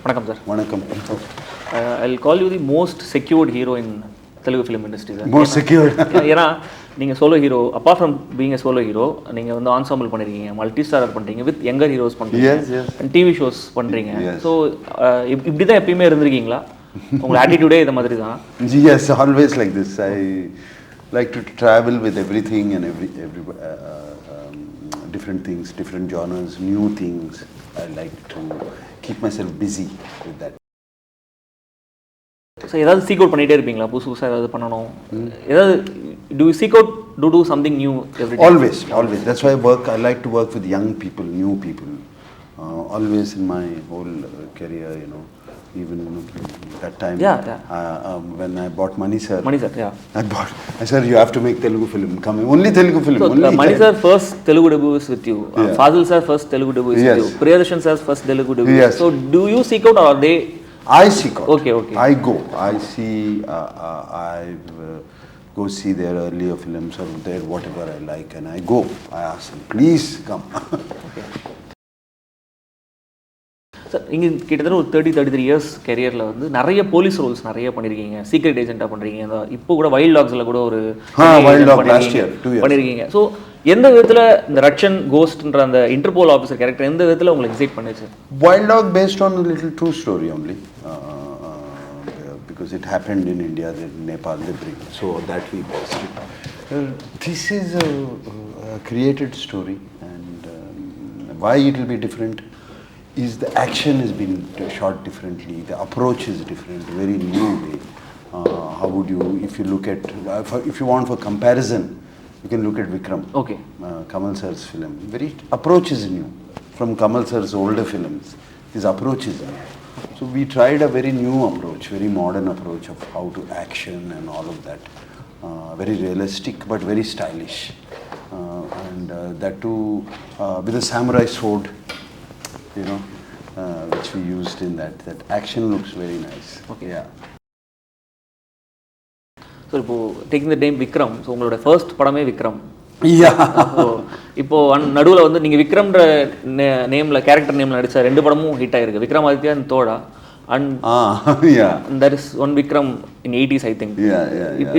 வணக்கம் சார். வணக்கம். I'll call you the most secured hero in Telugu film industry sir. Most secured. ஏன்னா நீங்கள் solo hero, apart from being a solo hero, நீங்கள் வந்து ensemble பண்ணிருக்கீங்க, multi starrer பண்ணுறீங்க, with younger heroes பண்ணுறீங்க, TV shows பண்ணுறீங்க. So இப்படி தான் எப்பயுமே இருந்திருக்கீங்களா? உங்கள் ஆட்டிடியூடே இந்த மாதிரி தான்? Yes, always like this. I like to travel with everything and every different things, different genres, new things. I like to keep myself busy with that. So ஏதாவது சீக் அவுட் பண்ணிகிட்டே இருப்பீங்களா? புதுசு புதுசாக ஏதாவது பண்ணணும், ஏதாவது do you seek out to do something new every day? Always. That's why I like to work with young people, new people. Always in my whole career, you know, even that time. When I bought Mani sir, I said, you have to make Telugu film. Come only Telugu film. So Mani sir first Telugu debut is with you. Fazil sir first Telugu debut is with you. Priyadarsan sir first Telugu debut. Yes. So do you seek out or are they? I seek out. Okay. I go. I see. I go see their earlier films or their whatever I like, and I go. I ask them, please come. Okay. Sir, நீங்கள் கிட்டத்தட்ட ஒரு 33 years கெரியரில் வந்து நிறைய police Rolle's நிறைய பண்ணியிருக்கீங்க, secret ஏஜென்ட்டாக பண்ணுறீங்க, இந்த இப்போ கூட வைல்ட் டாக்ஸில் கூட ஒரு பண்ணியிருக்கீங்க. ஸோ எந்த விதத்தில் இந்த ரட்சன் கோஸ்ட்ன்ற அந்த இன்டர்போல் ஆஃபீஸர் கேரக்டர் எந்த விதத்தில் உங்களுக்கு எக்ஸைட் பண்ணுச்சு? Wild dog based on a little true story only, because it happened in India, in Nepal, so that we based it. This is a created story, and why it will be different is the action has been shot differently, the approach is different, very new way. How would you, if you look at, if you want for comparison, you can look at Vikram. Okay. Kamal sir's film. Very approach is new. From Kamal sir's older films, his approach is new. So we tried a very new approach, very modern approach of how to action and all of that. Very realistic but very stylish. And that too with a samurai sword, you know, which we used in that. That action looks very nice. Okay. Yeah. So இப்போது taking the name Vikram, so உங்களோட first படமே விக்ரம். இப்போது நடுவில் வந்து நீங்கள் விக்ரம்ன்ற நேமில் character நேமில் நடித்த 2 படமும் ஹிட் ஆகிருக்கு, Vikramaditya and Thoda, and there is one Vikram in 80s I think.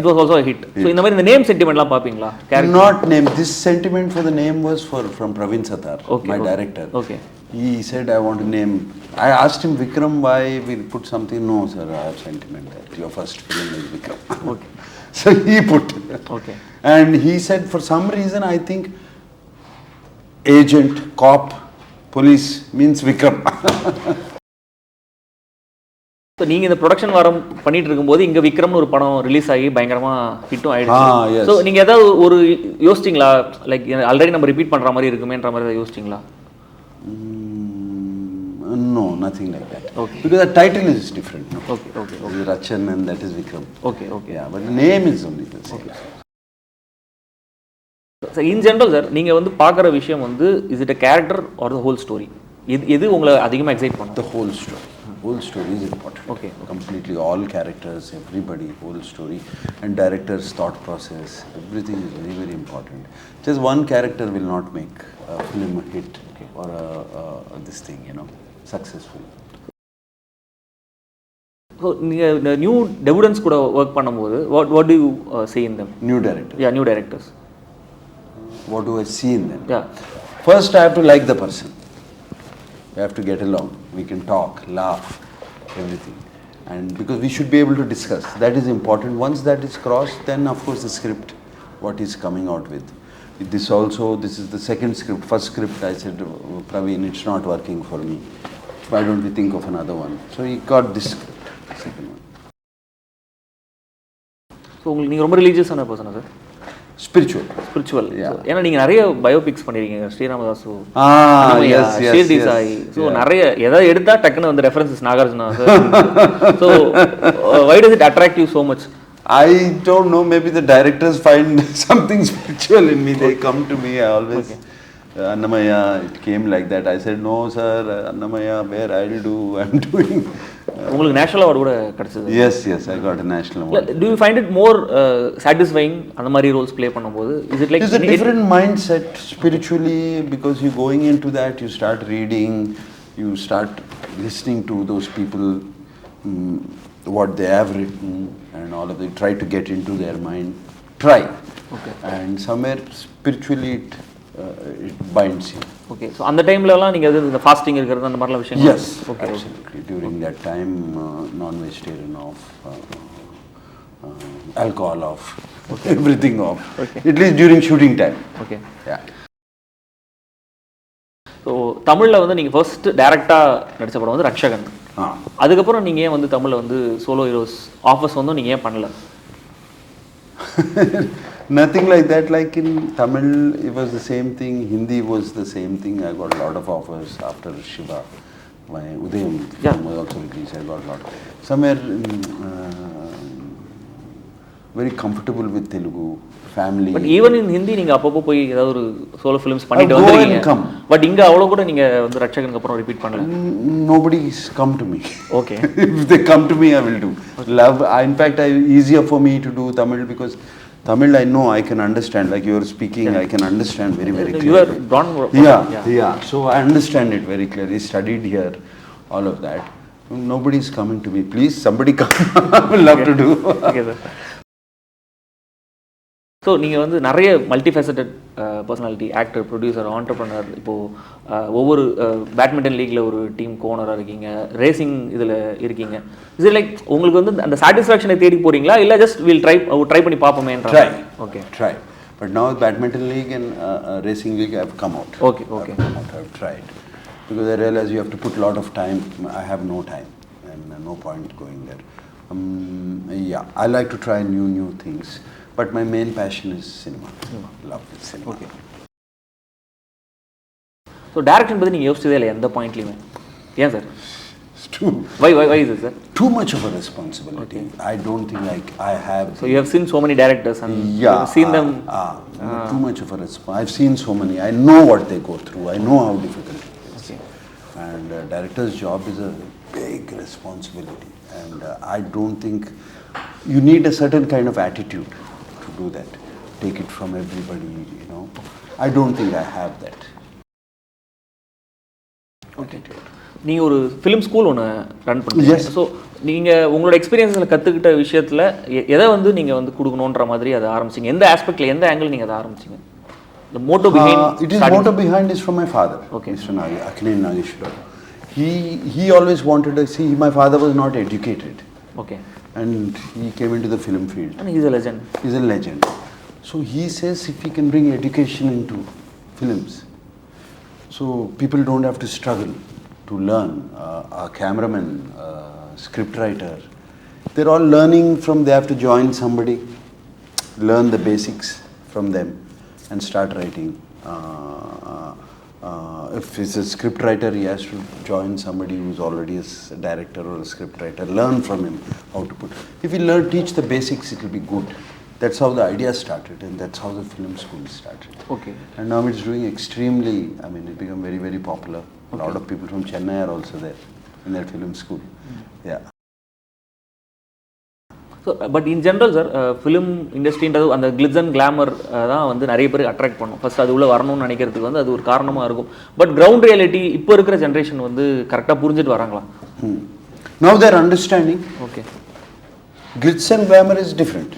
It was also a hit. So இந்த மாதிரி இந்த நேம் சென்டிமெண்ட்லாம் பார்ப்பீங்களா? Not name. This sentiment for the name was from Praveen Satar, my director. Okay. He said, I want to name. I asked him, Vikram, why we put something? No, sir, I have sentiment that your first film is Vikram. Okay. So he put. Okay. And he said, for some reason, I think agent, cop, police means Vikram. So நீங்கள் இந்த production வாரம் பண்ணிட்டு இருக்கும்போது இங்கே விக்ரம்னு ஒரு படம் release ஆகி பயங்கரமாக ஹிட்டும் ஆகிடுச்சு. ஸோ நீங்கள் ஏதாவது ஒரு யோசிச்சிங்களா, லைக் ஆல்ரெடி நம்ம ரிப்பீட் பண்ணுற மாதிரி இருக்குமேன்ற மாதிரி ஏதாவது யோசிச்சிங்களா? No, nothing like that. Okay. Because the title is different. No? Okay. Ratchan and that is Vikram. Okay. Yeah, but the name is only the same. So in general sir, நீங்கள் வந்து பார்க்குற விஷயம் வந்து is it a character or the whole story? எது உங்களை அதிகமாக excite பண்ணும்? The whole story. Whole story is important. Okay. Completely, all characters, everybody, whole story, and director's thought process, everything is very, very important. Just one character will not make a film a hit, or this thing, you know, successful. So நீங்கள் இந்த new debutantes கூட work பண்ணும்போது what do you see in them? New director. Yeah, new directors. What do I see in them? Yeah. First, I have to like the person. We have to get along. We can talk, laugh, everything. And because we should be able to discuss. That is important. Once that is crossed, then of course the script, what is coming out with. This is the second script. First script I said, Praveen, it's not working for me. Why don't we think of another one? So he got this script, second one. So உங்களுக்கு நீங்கள் ரொம்ப ரிலீஜியஸான பர்சனா sir? Spiritual. ஏன்னா நீங்கள் நிறைய biopics பண்ணியிருக்கீங்க, ஸ்ரீராமதாசு, Shirdi Sai. So நிறைய எதாவது எடுத்தால் டக்குன்னு வந்து references Nagarjuna sir. So why does it attract you so much? I don't know, maybe the directors find something spiritual in me. They come to me, I always, Annamaya, it came like that. I said, no sir, Annamaya, where I'll do, I'm doing. உங்களுக்கு national award கூட கிடைச்சது? Yes, I got a national award. Do you find it more satisfying அந்த மாதிரி Rolle's play பண்ணும்போது? Is it like it's a different mindset spiritually, because you're going into that, you start reading, you start listening to those people, what they have written and all of it, try to get into their mind, try. Okay. And somewhere spiritually it binds you. Okay. So அந்த டைம்லலாம் நீங்கள் அது இந்த fasting இருக்கிறது அந்த மாதிரிலாம் விஷயம்? Yes, okay. Absolutely. During that time, non-vegetarian off, alcohol off, everything off. Okay. At least during shooting time. Okay. Yeah. So தமிழில் வந்து நீங்கள் ஃபர்ஸ்ட் டேரெக்டாக நடித்த படம் வந்து ரட்சகன். அதுக்கப்புறம் நீங்கள் ஏன் வந்து தமிழில் வந்து சோலோ ஹீரோஸ் ஆஃபர்ஸ் வந்து நீங்கள் ஏன் பண்ணல? Nothing like that. Like in Tamil, it was the same thing. Hindi was the same thing. I got a lot of offers after Shiva. My Udayam was also released. I got a lot. Somewhere very comfortable with Telugu, family. But even in Hindi, நீங்கள் அப்பப்போ போய் ஏதாவது ஒரு solo films பண்ணிட்டு வந்துருக்கீங்க. But இங்கே அவ்வளோ கூட நீங்கள் வந்து ரட்சகனுக்கு அப்புறம் ரிப்பீட் பண்ணல? Nobody's come to me. Okay. If they come to me, I will do. Love. In fact, easier for me to do Tamil because Tamil I know I can understand. Like you are speaking, I can understand very clearly. You are born. Yeah. So I understand it very clearly. Studied here, all of that. Nobody's coming to me. Please, somebody come. I will love to do. Okay, sir. So நீங்கள் வந்து நிறைய multifaceted personality, actor, producer, entrepreneur, இப்போது ஒவ்வொரு badminton லீக்கில் ஒரு team கோனராக இருக்கீங்க, racing இதில் இருக்கீங்க. இது லைக் உங்களுக்கு வந்து அந்த சாட்டிஸ்ஃபேக்ஷனை தேடி போகிறீங்களா இல்லை ஜஸ்ட் வில் ட்ரை பண்ணி பார்ப்போமேன்ற? Okay. Try. But now badminton league and racing league have come out. Okay. I've tried. Because I realize you have to put a lot of time. I have no time and no point going there. I like to try new things. But my main passion is cinema. Love is cinema. Okay. So direction பத்தி நீங்க யோசிச்சதே இல்ல எந்த பாயிண்ட்லயுமே? ஏன் sir? Why is it, sir? Too much of a responsibility. Okay. I don't think like I have. So you have seen so many directors and seen them. Too much of a responsibility. I've seen so many. I know what they go through. I know how difficult it is. Okay. And director's job is a big responsibility. And I don't think you need a certain kind of attitude to do that. Take it from everybody, you know. I don't think I have that. Okay. நீங்கள் ஒரு film school ஒன்று run பண்ணுறீங்க. So நீங்கள் உங்களோட எக்ஸ்பீரியன்ஸில் கற்றுக்கிட்ட விஷயத்தில் எதை வந்து நீங்கள் வந்து கொடுக்கணுன்ற மாதிரி அதை ஆரம்பிச்சிங்க? எந்த ஆஸ்பெக்டில், எந்த ஆங்கிள் நீங்கள் அதை ஆரம்பிச்சிங்க? The motto behind motto behind is from my father. Okay. Mr. Nagarjuna. He always wanted to see. My father was not educated. Okay. And he came into the film field. And he's a legend. He's a legend. So he says if we can bring education into films, so people don't have to struggle to learn. A cameraman, scriptwriter, they're all learning from. They have to join somebody, learn the basics from them, and start writing. If he's a scriptwriter, he has to join somebody who's already a director or a scriptwriter, learn from him how to put. If he teach the basics, it will be good. That's how the idea started, and that's how the film school started. Okay. And now it's doing extremely, I mean, it became very, very popular. Okay. A lot of people from Chennai are also there in that film school. Yeah. So but in general sir, film இண்டஸ்ட்ரின்றது அந்த glitz and glamour தான் வந்து நிறைய பேருக்கு attract பண்ணும். First அது உள்ளே வரணும்னு நினைக்கிறதுக்கு வந்து அது ஒரு காரணமாக இருக்கும். பட் கிரவுண்ட் ரியாலிட்டி இப்போ இருக்கிற ஜென்ரேஷன் வந்து கரெக்டாக புரிஞ்சுட்டு வராங்களா? Now they're understanding. Okay. Glitz and glamour is different.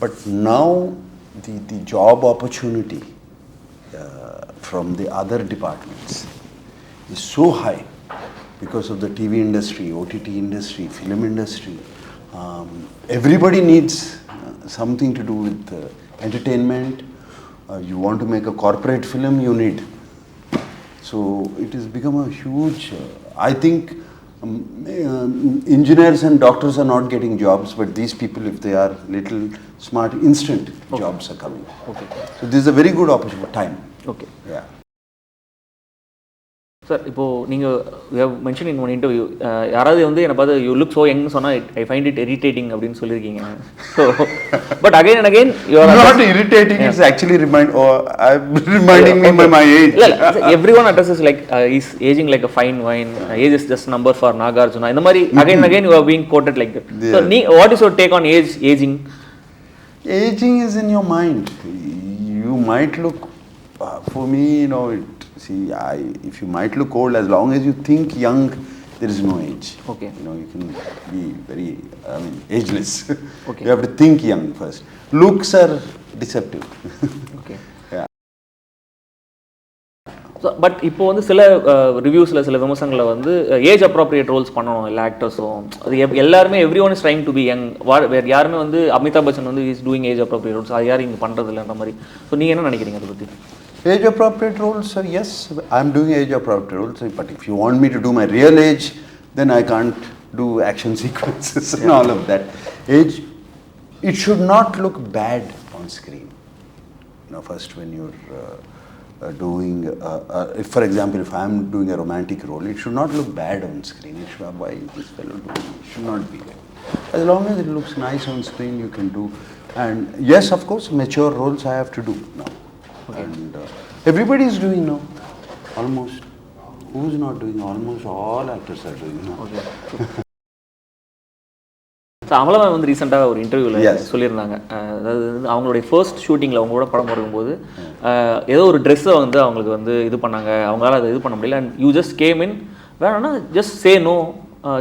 But now the job opportunity from the other departments is so high because of the TV industry, OTT industry, film industry. Everybody needs something to do with entertainment. You want to make a corporate film, you need. So it has become a huge, I think engineers and doctors are not getting jobs, but these people, if they are little smart, instant jobs are coming. Okay. So this is a very good opportunity, time. Okay. Yeah. Sir, இப்போது நீங்கள் mention in one interview யாராவது வந்து என்னை பார்த்து you look so யங்னு சொன்னால் I find it irritating அப்படின்னு சொல்லியிருக்கீங்க. So but again and again you are not irritating, it's actually reminding me my age. இல்லை, everyone addresses like is ageing like a fine wine, age is just number for Nagarjuna, இந்த மாதிரி again and again you are being quoted like that. So what is your take on ageing? Aging is in your mind. You might look, for me, you know, if you might look old, as long as you think young, there is no age. Okay. You know, you can be very, ageless. Okay. You have to think young first. Looks are deceptive. Okay. Yeah. So but இப்போ வந்து சில ரிவ்யூஸில் சில விமர்சனங்களை வந்து age appropriate Rolle's பண்ணணும் எல்லா ஆக்டர்ஸும். அது எல்லாருமே everyone is trying to be young. வேறு யாருமே வந்து அமிதாப் பச்சன் வந்து is doing age appropriate roles, அது யாரும் இங்கே பண்ணுறது இல்லைன்ற மாதிரி. ஸோ நீங்கள் என்ன நினைக்கிறீங்க அதை பற்றி? Age appropriate roles, yes, I'm doing age appropriate roles, but if you want me to do my real age, then I can't do action sequences and all of that. Age, it should not look bad on screen. You know, first when you're doing, if for example, if I'm doing a romantic role, it should not look bad on screen. It should, why is this fellow doing? It should not be like. As long as it looks nice on screen, you can do. And yes, of course, mature roles I have to do now. Okay. And everybody is doing now, almost. Who's not doing? Almost all actors are doing now. Okay. So Amala வந்து ரீசெண்டாக ஒரு இன்டர்வியூவில் சொல்லியிருந்தாங்க, அதாவது அவங்களுடைய first ஷூட்டிங்கில் அவங்க கூட படம் எடுக்கும்போது ஏதோ ஒரு ட்ரெஸ்ஸை வந்து அவங்களுக்கு வந்து இது பண்ணாங்க, அவங்களால அதை இது பண்ண முடியல. And you just came in, வேணாம்னா just say no,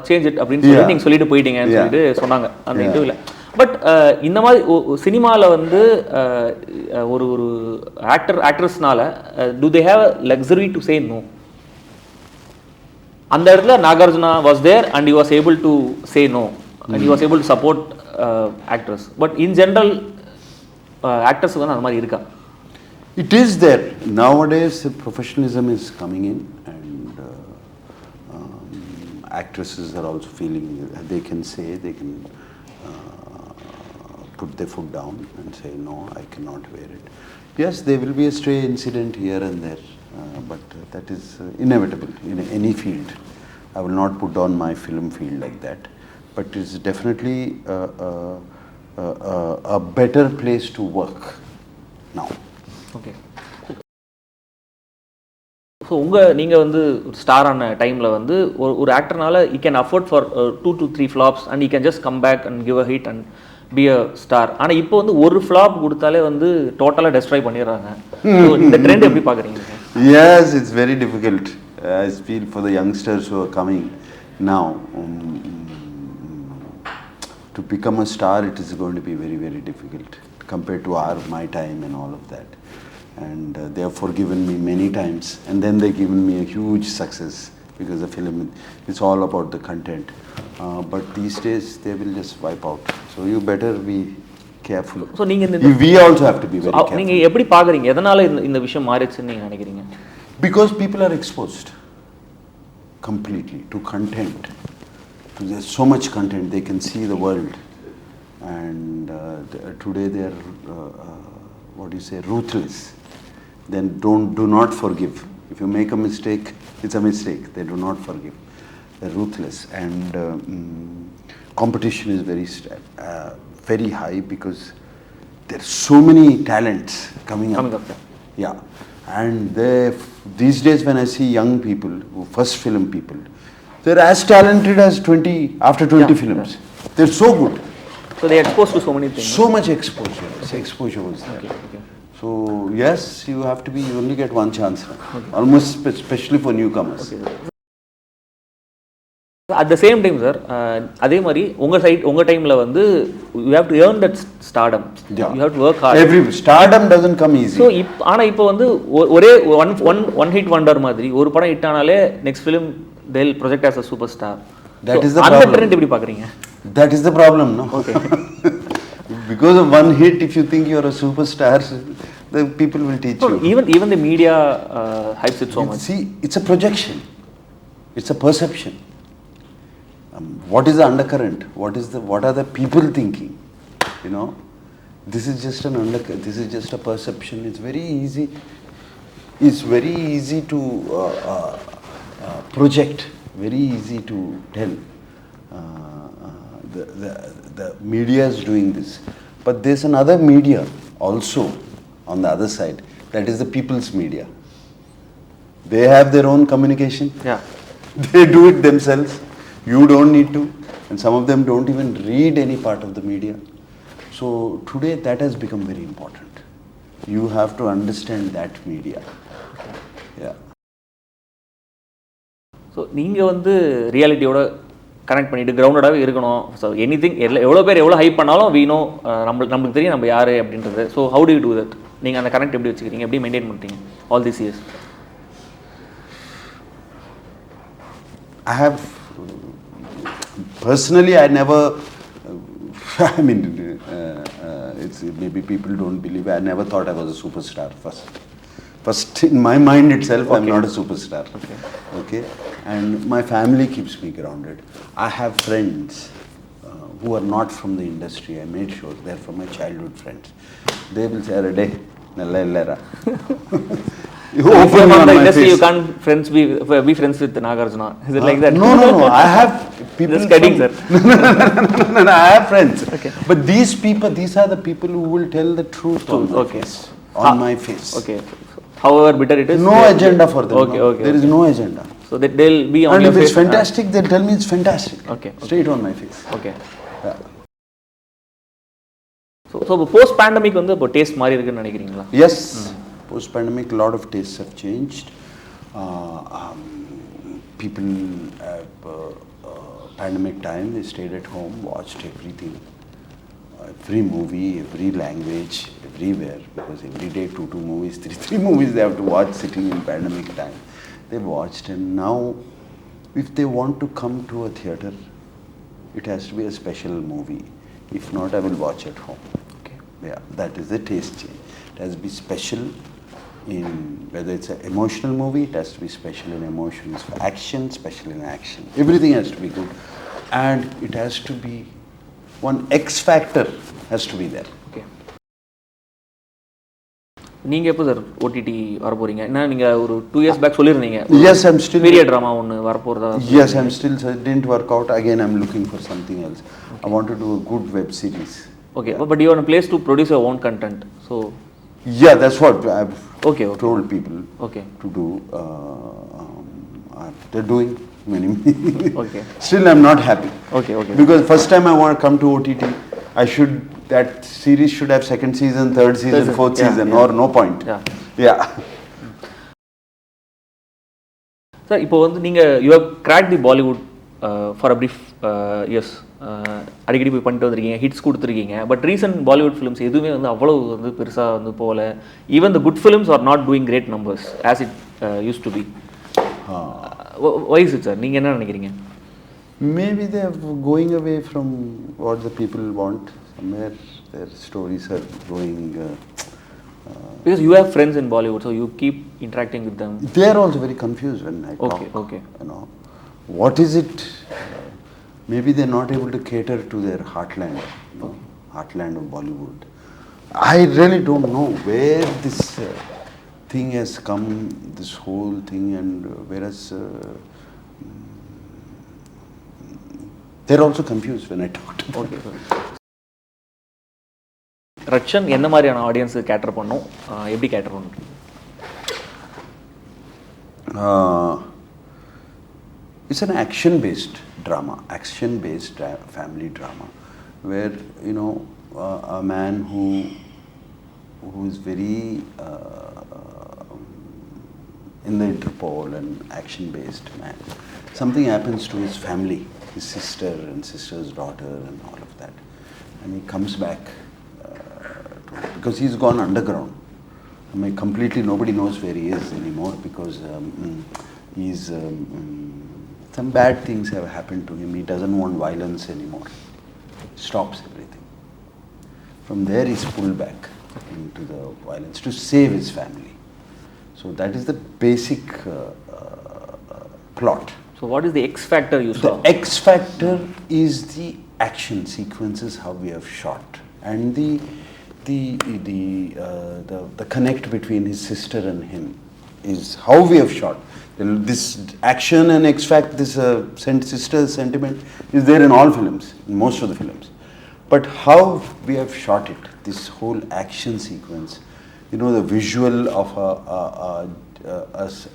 change it அப்படின்னு சொல்லி நீங்கள் சொல்லிட்டு போயிட்டீங்கன்னு சொல்லிட்டு சொன்னாங்க அந்த இன்டர்வியூவில். பட் இந்த மாதிரி சினிமாவில் வந்து ஒரு ஒரு ஆக்ட்ரஸ்னால do they have luxury to say no? அந்த இடத்துல Nagarjuna was there and you was able to say no and he was able to support actors. But in general, actors வந்து அந்த மாதிரி இருக்கா? It is there. Nowadays, professionalism is coming in, and actresses are also feeling they can say, they can put their foot down and say, no, I cannot wear it. Yes, there will be a stray incident here and there, but that is inevitable in any field. I will not put down my film field like that. But it's definitely a better place to work now. Okay. So நீங்கள் வந்து ஸ்டாரான டைமில் வந்து ஒரு ஆக்டர்னால you can afford for 2 to 3 flops and you can just come back and give a hit and be a star. ஆனால் இப்போ வந்து ஒரு ஃப்ளாப் கொடுத்தாலே வந்து டோட்டலாக டெஸ்ட்ராய் பண்ணிடுறாங்க. இந்த ட்ரெண்ட் எப்படி பார்க்குறீங்க? Yes, it's very difficult. I feel for the youngsters who are coming now. To become a star, it is going to be very, very difficult compared to my time and all of that. And they have forgiven me many times, and then they've given me a huge success because the film, it's all about the content. But these days, they will just wipe out. So you better be careful. So we also have to be very careful. நீங்கள் எப்படி பார்க்குறீங்க? எதனால் இந்த விஷயம் மாறிச்சுன்னு நீங்கள் நினைக்கிறீங்க? Because people are exposed completely to content. There's so much content, they can see the world, and today they are ruthless. Then do not forgive. If you make a mistake, it's a mistake. They do not forgive. They're ruthless, and competition is very high because there's so many talents coming up. Yeah, and these days when I see young people, first film people, they're as talented as 20 films. Yeah. They're so good. So they're exposed to so many things. So much exposure. Exposure was there. Okay. So yes, you have to be. You only get one chance. Okay. Almost, especially for newcomers. Okay. At the same time, sir, அதே மாதிரி உங்க டைம்ல வந்து you have to earn that stardom. Yeah. You have to work hard. Every stardom doesn't come easy. So ஆனா இப்போ வந்து ஒரே one hit wonder மாதிரி ஒரு படம் ஹிட் ஆனாலே next film they'll project as a superstar. That is the problem. அந்த trend எப்படி பார்க்குறீங்க? That is the problem, no? Okay. Because of one hit, if you think you're a superstar, the people will teach you. Even the media hypes it so much. See, it's a projection. It's a perception. What is the undercurrent? What are the people thinking? You know, this is just this is just a perception. It's very easy. It's very easy to project. Very easy to tell. The media is doing this, but there's another media also on the other side. That is the people's media. They have their own communication. Yeah. They do it themselves. You don't need to, and some of them don't even read any part of the media. So today that has become very important. You have to understand that media. Yeah. So so நீங்கள் வந்து ரியாலிட்டியோட connect பண்ணிட்டு கிரவுண்டடாகவே இருக்கணும். So anything எவ்வளோ பேர் எவ்வளோ hype பண்ணாலும் வீணோ நம்மளுக்கு தெரியும் நம்ம யார் அப்படின்றது. So how to you do that? நீங்கள் அந்த கனெக்ட் எப்படி வச்சுக்கிறீங்க, எப்படி மெயின்டைன் பண்ணுறீங்க all these years? I have personally, I never. I mean, it's maybe people don't believe. I never thought I was a superstar. First, in my mind itself, I'm not a superstar. Okay, and my family keeps me grounded. I have friends who are not from the industry. I made sure they're from my childhood friends. They will say, "Arey, nalla illera." You open on the industry, face. You can't be friends with Nagarjuna. Is it like that? No. I have people. Just kidding, sir. No. I have friends. Okay. But these are the people who will tell the truth on my face. On my face. Okay. However bitter it is. No agenda for them. Okay. There is no agenda. So that they'll be on and your face. And if it's fantastic, they'll tell me it's fantastic. Okay. Straight on my face. Okay. Yeah. So post pandemic வந்து இப்போ taste மாறி இருக்குன்னு நினைக்கிறீங்களா? Yes. Post pandemic, a lot of tastes have changed. People pandemic time, they stayed at home, watched everything, every movie, every language, everywhere, because every day two movies, three movies they have to watch sitting in pandemic time. They watched, and now if they want to come to a theatre, it has to be a special movie. If not, I will watch at home. Okay. Yeah, that is the taste change. It has to be special in whether it's an emotional movie, it has to be special in emotions. For action, special in action. Everything has to be good, and it has to be one X factor has to be there. Okay. நீங்க எப்போ sir OTT வர போறீங்க? என்ன நீங்க ஒரு 2 years back சொல்லிருந்தீங்க. Yes, I'm still period drama ஒன்னு வர போறதா? Yes, I'm still didn't work out. Again, I'm looking for something else. Okay. I want to do a good web series. Okay, yeah. But you want a place to produce your own content. So yeah, that's what I've told people to do. They're doing many. Okay. Still, I'm not happy. Okay. Because first time I want to come to OTT, that series should have second season, third season, fourth season, or no point. Yeah. Sir, இப்போ வந்து நீங்க you have cracked the Bollywood for a brief years. அடிக்கடி போய் பண்ணிட்டு வந்திருக்கீங்க, hits கொடுத்துருக்கீங்க. But recent Bollywood films எதுவுமே வந்து அவ்வளோ வந்து பெருசாக வந்து போகல. Even the good films are not doing great numbers as it used to be. Why is it sir? நீங்கள் என்ன நினைக்கிறீங்க? Maybe they are going away from what the people want. Somewhere their stories are going. Because you have friends in Bollywood, so you keep interacting with them. They are also very confused when I talk. Okay. You know, what is it? Maybe they're not able to cater to their heartland, heartland of Bollywood. I really don't know where this thing has come, this whole thing, and whereas they're also confused when I talk to them. Okay. Ratchan என்ன மாதிரியான audience cater பண்ணும், எப்படி cater பண்ணும்? It's an action-based drama, action-based family drama, where a man who is very in the Interpol and action-based man. Something happens to his family, his sister and sister's daughter, and all of that, and he comes back because he's gone underground. I mean, completely nobody knows where he is anymore because he's. Some bad things have happened to him. He doesn't want violence anymore. Stops everything. From there, he's pulled back into the violence to save his family. So that is the basic plot. So what is the X factor you saw? The X factor is the action sequences, how we have shot, and the connect between his sister and him is how we have shot. This action and X fact, this sister sentiment is there in all films, in most of the films. But how we have shot it, this whole action sequence, the visual of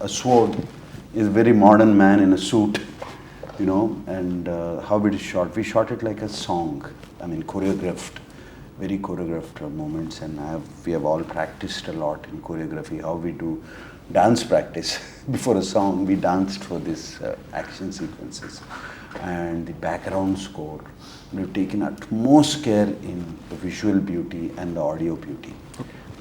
a sword is a very modern man in a suit, and how it is shot. We shot it like a song. I mean, choreographed, very choreographed moments, and we have all practiced a lot in choreography, how we do dance practice. Before a song, we danced for this action sequences and the background score. We've taken utmost care in the visual beauty and the audio beauty,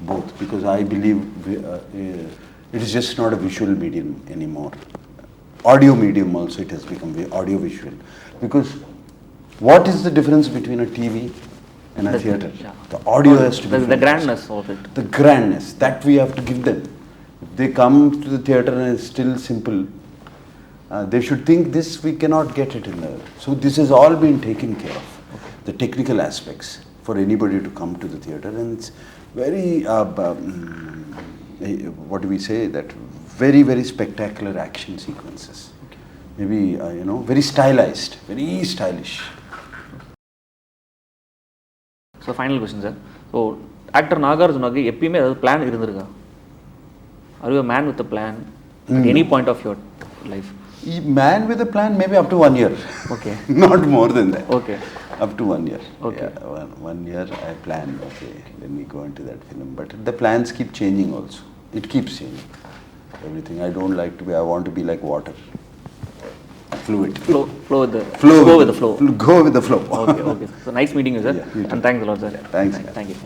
both, because I believe it is just not a visual medium anymore. Audio medium also, it has become audio visual, because what is the difference between a TV and a theatre? Yeah. The audio has to be the grandness of it. The grandness that we have to give them. If they come to the theatre and it's still simple, they should think this we cannot get it in the. So this has all been taken care of. The technical aspects for anybody to come to the theatre, and it's very what do we say, that very, very spectacular action sequences. Maybe very stylized, very stylish. So final question, sir. So actor Nagarjunaக்கு எப்பயுமே ஏதாவது plan இருந்திருக்கா? Are you a man with a plan at any point of your life? Man with a plan, maybe up to 1 year. Okay. Not more than that. Okay. Up to 1 year. Okay. Yeah, one year I plan, okay, let me go into that film. But the plans keep changing also. It keeps changing. Everything. I don't like to be, I want to be like water. Fluid. Flow with the flow. Go with the flow. Go with the flow. Okay. So nice meeting you, sir. Yeah, you too. And thanks a lot, sir. Thanks. Thank you.